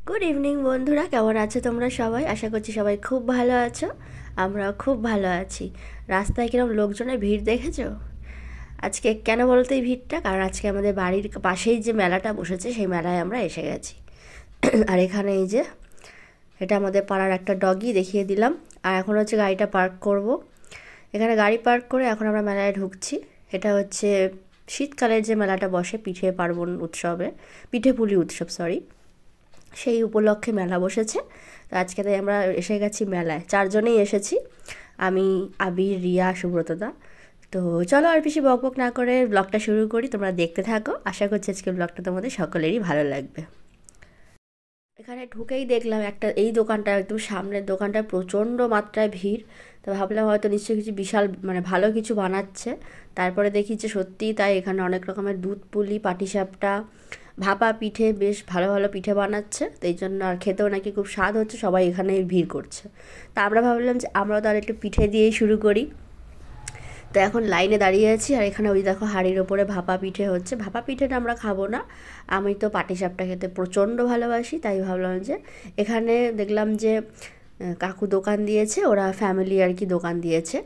Good evening বন্ধুরা, কেমন আছো তোমরা সবাই? আশা করছি সবাই খুব ভালো আছো। আমরা খুব ভালো আছি। রাস্তায় কিরকম লোকজনের ভিড় দেখেছো? আজকে কেন বলতো এই ভিড়টা? কারণ আজকে আমাদের বাড়ির পাশেই যে মেলাটা বসেছে সেই মেলায় আমরা এসে গেছি। আর এখানে এই যে এটা আমাদের পাড়ার একটা ডগি, দেখিয়ে দিলাম। আর এখন হচ্ছে গাড়িটা পার্ক করব। এখানে গাড়ি পার্ক করে এখন আমরা মেলায় ঢুকছি। এটা হচ্ছে শীতকালের যে মেলাটা বসে পিঠে পার্বণ উৎসবে, পিঠে পুলি উৎসব সরি, সেই উপলক্ষে মেলা বসেছে। তো আজকে তাই আমরা এসে গেছি মেলায়, চারজনেই এসেছি, আমি, আবির, রিয়া, সুব্রতদা। তো চলো আর বেশি বকবক না করে ব্লগটা শুরু করি, তোমরা দেখতে থাকো। আশা করছি আজকে ব্লগটা তোমাদের সকলেরই ভালো লাগবে। এখানে ঢুকেই দেখলাম একটা, এই দোকানটা একদম সামনের দোকানটা প্রচণ্ড মাত্রায় ভিড়। তো ভাবলাম হয়তো নিশ্চয়ই কিছু বিশাল ভালো কিছু বানাচ্ছে। তারপরে দেখি যে সত্যিই তাই, এখানে অনেক রকমের দুধ পুলি, পাটিসাপটা, ভাপা পিঠে, বেশ ভালো ভালো পিঠে বানাচ্ছে। তো এই জন্য আর খেতেও নাকি খুব স্বাদ হচ্ছে, সবাই এখানে ভিড় করছে। তা আমরা ভাবলাম যে আমরাও তার একটু পিঠে দিয়েই শুরু করি। তো এখন লাইনে দাঁড়িয়ে আছি, আর এখানে ওই দেখো হাঁড়ির ওপরে ভাপা পিঠে হচ্ছে। ভাপা পিঠেটা আমরা খাবো না, আমি তো পাটিসাপটা খেতে প্রচণ্ড ভালোবাসি। তাই ভাবলাম যে এখানে দেখলাম যে কাকু দোকান দিয়েছে, ওরা ফ্যামিলি আর কি দোকান দিয়েছে।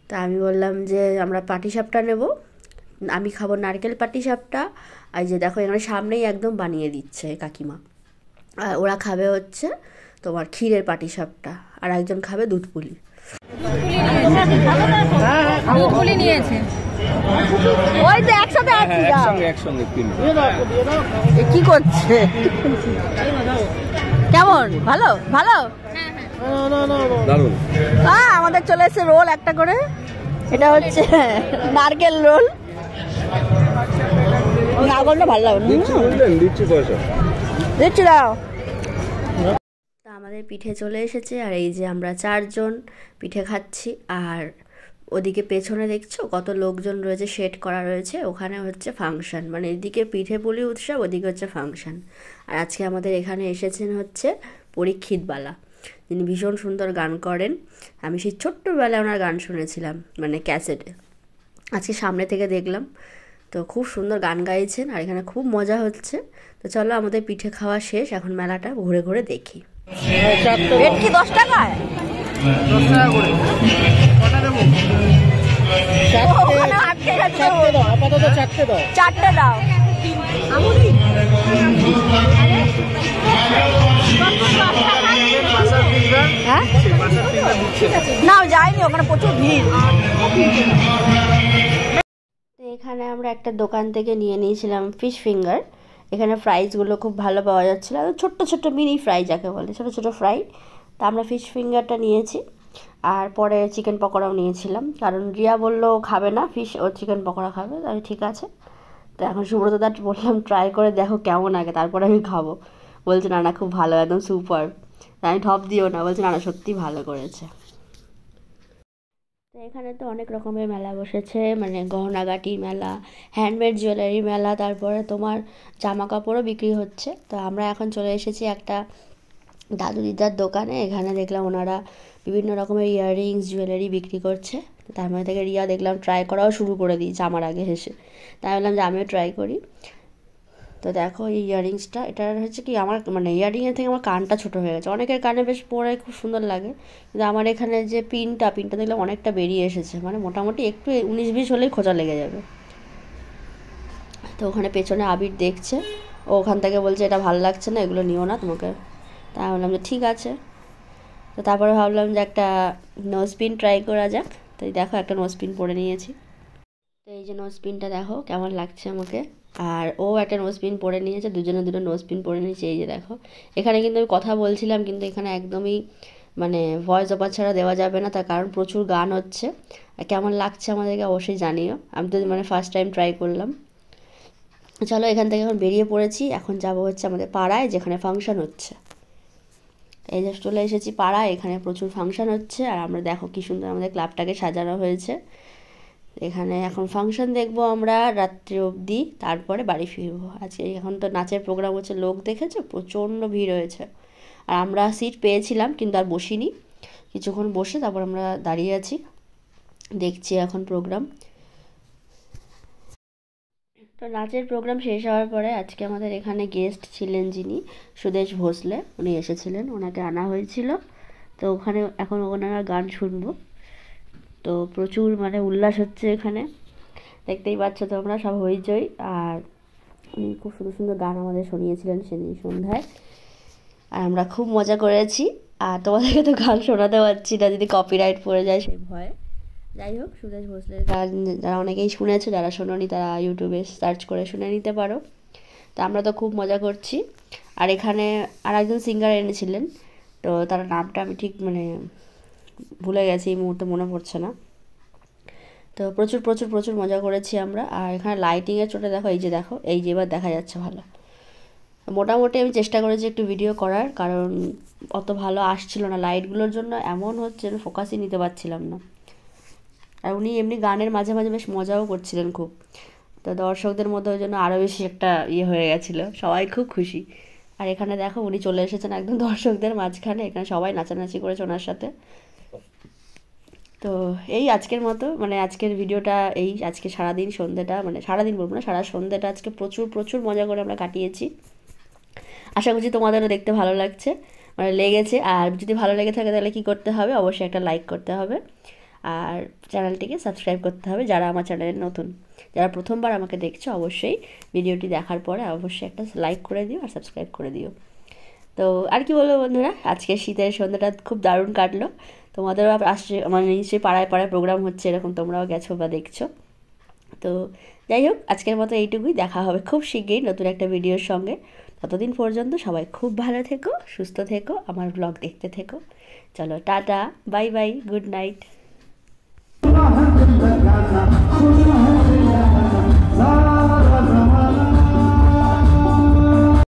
তা আমি বললাম যে আমরা পাটিসাপটা নেব, আমি খাবো নারকেল পাটিসাপটা। আর যে দেখো এখানে সামনেই একদম বানিয়ে দিচ্ছে কাকিমা। আর ওরা খাবে হচ্ছে তোমার ক্ষীরের পাটিসাপটা, আর একজন খাবে দুধ পুলি। দুধ পুলি নিয়েছে, ওই তো একসাথে আছি। কি করছে? কেমন? ভালো ভালো। আমাদের চলে এসেছে রোল একটা করে। এটা হচ্ছে নারকেল রোল। নারকেলটা ভালো লাগে। দিচ্ছি দাও। তা আমাদের পিঠে চলে এসেছে, আর এই যে আমরা চারজন পিঠে খাচ্ছি। আর ওদিকে পেছনে দেখছো কত লোকজন রয়েছে, সেট করা রয়েছে, ওখানে হচ্ছে ফাংশন। এদিকে পিঠে পুলি উৎসব, ওদিকে হচ্ছে ফাংশন। আর আজকে আমাদের এখানে এসেছেন হচ্ছে পরীক্ষিতবালা, যিনি ভীষণ সুন্দর গান করেন। আমি সেই ছোট্টবেলায় ওনার গান শুনেছিলাম, ক্যাসেটে। আজকে সামনে থেকে দেখলাম, তো খুব সুন্দর গান গাইছেন, আর এখানে খুব মজা হচ্ছে। তো চলো, আমাদের পিঠে খাওয়া শেষ, এখন মেলাটা ঘুরে ঘুরে দেখি। কি 10 টাকায়? 10 টাকা করে কটা দেবো? আপাতত চারটে দাও। হ্যাঁ না, যাইনি, ওখানে প্রচুর ভিড়। তো এখানে আমরা একটা দোকান থেকে নিয়ে নিয়েছিলাম ফিশ ফিঙ্গার। এখানে ফ্রাইজগুলো খুব ভালো পাওয়া যাচ্ছিলো, ছোট্ট ছোট্ট মিনি ফ্রাই যাকে বলে, ছোটো ছোটো ফ্রাই। তা আমরা ফিশ ফিঙ্গারটা নিয়েছি, আর পরে চিকেন পকোড়াও নিয়েছিলাম, কারণ রিয়া বললো খাবে না ফিশ, ও চিকেন পকোড়া খাবে। তাই ঠিক আছে। তো এখন সুব্রতদা বললাম ট্রাই করে দেখো কেমন আগে, তারপরে আমি খাবো। বলছে না না, খুব ভালো, একদম সুপার। আমি ঢপ দিও না, বলছে না না সত্যি ভালো করেছে। তো এখানে তো অনেক রকমের মেলা বসেছে, গহনাগাটির মেলা, হ্যান্ডমেড জুয়েলারি মেলা, তারপরে তোমার জামা কাপড়ও বিক্রি হচ্ছে। তো আমরা এখন চলে এসেছি একটা দাদু দিদার দোকানে। এখানে দেখলাম ওনারা বিভিন্ন রকমের ইয়াররিংস, জুয়েলারি বিক্রি করছে। তো তার মধ্যে থেকে রিয়া দেখলাম ট্রাই করাও শুরু করে দিয়েছে আমার আগে হেসে। তাই বললাম যে আমিও ট্রাই করি। তো দেখো এই ইয়াররিংসটা, এটা হচ্ছে কি আমার ইয়াররিংয়ের থেকে আমার কানটা ছোটো হয়ে গেছে। অনেকের কানে বেশ পরে খুব সুন্দর লাগে, কিন্তু আমার এখানে যে পিনটা দেখলাম অনেকটা বেরিয়ে এসেছে, মোটামুটি একটু 19-20 হলেই খোঁচা লেগে যাবে। তো ওখানে পেছনে আবির দেখছে, ও ওখান থেকে বলছে এটা ভালো লাগছে না, এগুলো নিও না তোমাকে। তাই বললাম যে ঠিক আছে। তো তারপরে ভাবলাম যে একটা নোজপিন ট্রাই করা যাক। তো এই দেখো একটা নোজপিন পরে নিয়েছি। তো এই যে নোজপিনটা দেখো কেমন লাগছে আমাকে, আর ও একটা নোজপিন পরে নিয়েছে, দুজনে দুটো নোজপিন পরে নিয়েছে। এই যে দেখো, এখানে কিন্তু আমি কথা বলছিলাম, কিন্তু এখানে একদমই ভয়েস ওভার ছাড়া দেওয়া যাবে না, তার কারণ প্রচুর গান হচ্ছে। আর কেমন লাগছে আমাদেরকে অবশ্যই জানিও। আমি তো ফার্স্ট টাইম ট্রাই করলাম। চলো, এখান থেকে এখন বেরিয়ে পড়েছি, এখন যাব হচ্ছে আমাদের পাড়ায় যেখানে ফাংশন হচ্ছে। এই যে চলে এসেছি পাড়ায়, এখানে প্রচুর ফাংশন হচ্ছে, আর আমরা দেখো কি সুন্দর আমাদের ক্লাবটাকে সাজানো হয়েছে। এখানে এখন ফাংশন দেখবো আমরা রাত্রি অবধি, তারপরে বাড়ি ফিরবো। আজকে এখন তো নাচের প্রোগ্রাম হচ্ছে, লোক দেখেছো প্রচণ্ড ভিড় হয়েছে। আর আমরা সিট পেয়েছিলাম, কিন্তু আর বসিনি, কিছুক্ষণ বসে তারপর আমরা দাঁড়িয়ে আছি, দেখছি এখন প্রোগ্রাম। তো নাচের প্রোগ্রাম শেষ হওয়ার পরে আজকে আমাদের এখানে গেস্ট ছিলেন যিনি সুদেশ ভোসলে, উনি এসেছিলেন, ওনাকে আনা হয়েছিল। তো ওখানে এখন ওনারা গান শুনবো। তো প্রচুর মানে উল্লাস হচ্ছে এখানে, দেখতেই পাচ্ছ তোমরা, সব হইচই। আর উনি খুব সুন্দর সুন্দর গান আমাদের শুনিয়েছিলেন সেদিন সন্ধ্যায়, আর আমরা খুব মজা করেছি। আর তোমাদেরকে তো গান শোনাতে পারছি না, যদি কপিরাইট পড়ে যায় সেই ভয়ে। যাই হোক, সুদেশ ভোসলের গান যারা অনেকেই শুনেছো, যারা শোনোনি তারা ইউটিউবে সার্চ করে শুনে নিতে পারো। তো আমরা তো খুব মজা করছি। আর এখানে আর একজন সিঙ্গার এনেছিলেন, তো তার নামটা আমি ঠিক মানে ভুলে গেছি, এই মুহূর্তে মনে পড়ছে না। তো প্রচুর প্রচুর প্রচুর মজা করেছি আমরা। আর এখানে লাইটিংয়ের চোটে দেখো, এই যে দেখো, এই যে এবার দেখা যাচ্ছে ভালো। মোটামুটি আমি চেষ্টা করেছি একটু ভিডিও করার, কারণ অত ভালো আসছিল না লাইটগুলোর জন্য, এমন হচ্ছে ফোকাসই নিতে পারছিলাম না। আর উনি এমনি গানের মাঝে মাঝে বেশ মজাও করছিলেন খুব। তো দর্শকদের মধ্যে ওই জন্য আরও বেশি একটা হয়ে গেছিলো, সবাই খুব খুশি। আর এখানে দেখো উনি চলে এসেছেন একদম দর্শকদের মাঝখানে, এখানে সবাই নাচানাচি করেছে ওনার সাথে। তো এই আজকের মতো মানে আজকের ভিডিওটা এই, আজকে সারাদিন সন্ধ্যেটা, মানে সারাদিন বলবো না, সারা সন্ধ্যেটা আজকে প্রচুর প্রচুর মজা করে আমরা কাটিয়েছি। আশা করছি তোমাদেরও দেখতে ভালো লাগছে, মানে লেগেছে। আর যদি ভালো লেগে থাকে তাহলে কী করতে হবে, অবশ্যই একটা লাইক করতে হবে, আর চ্যানেলটিকে সাবস্ক্রাইব করতে হবে যারা আমার চ্যানেলে নতুন। যারা প্রথমবার আমাকে দেখছো অবশ্যই ভিডিওটি দেখার পরে অবশ্যই একটা লাইক করে দিও আর সাবস্ক্রাইব করে দিও। তো আর কি বলবো বন্ধুরা, আজকে শীতের সন্ধ্যাটা খুব দারুণ কাটলো। তোমাদেরও আসছে, মানে নিশ্চয়ই পাড়ায় পাড়ায় প্রোগ্রাম হচ্ছে, এরকম তোমরাও গেছো বা দেখছো। তো যাই হোক, আজকের মতো এইটুকুই, দেখা হবে খুব শিগগিরই নতুন একটা ভিডিওর সঙ্গে। ততদিন পর্যন্ত সবাই খুব ভালো থেকো, সুস্থ থেকো, আমার ব্লগ দেখতে থেকো। চলো tata, bye bye, good night.